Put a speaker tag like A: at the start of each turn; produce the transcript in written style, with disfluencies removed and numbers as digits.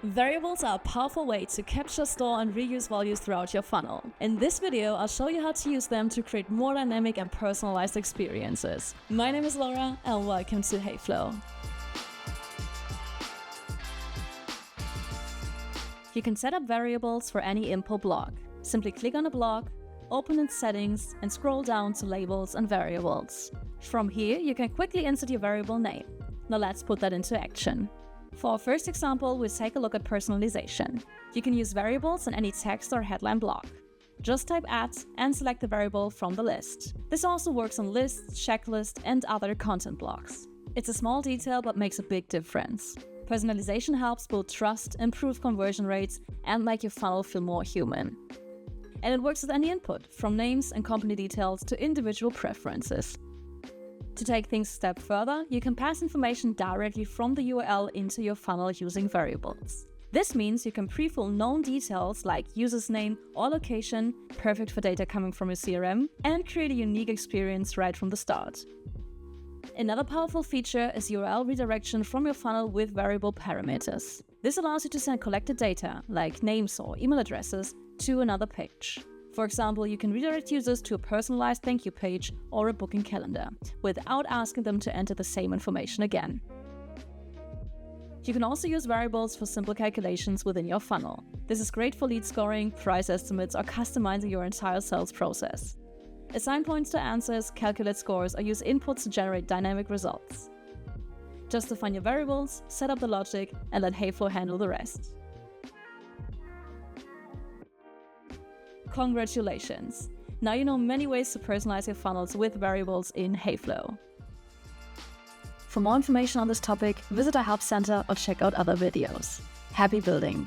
A: Variables are a powerful way to capture, store, and reuse values throughout your funnel. In this video, I'll show you how to use them to create more dynamic and personalized experiences. My name is Laura, and welcome to Heyflow. You can set up variables for any info block. Simply click on a block, open its settings, and scroll down to labels and variables. From here, you can quickly insert your variable name. Now let's put that into action. For our first example, we'll take a look at personalization. You can use variables in any text or headline block. Just type @ and select the variable from the list. This also works on lists, checklists, and other content blocks. It's a small detail but makes a big difference. Personalization helps build trust, improve conversion rates, and make your funnel feel more human. And it works with any input, from names and company details to individual preferences. To take things a step further, you can pass information directly from the URL into your funnel using variables. This means you can pre-fill known details like user's name or location, perfect for data coming from your CRM, and create a unique experience right from the start. Another powerful feature is URL redirection from your funnel with variable parameters. This allows you to send collected data, like names or email addresses, to another page. For example, you can redirect users to a personalized thank you page or a booking calendar, without asking them to enter the same information again. You can also use variables for simple calculations within your funnel. This is great for lead scoring, price estimates, or customizing your entire sales process. Assign points to answers, calculate scores, or use inputs to generate dynamic results. Just define your variables, set up the logic, and let Heyflow handle the rest. Congratulations! Now you know many ways to personalize your funnels with variables in Heyflow. For more information on this topic, visit our Help Center or check out other videos. Happy building!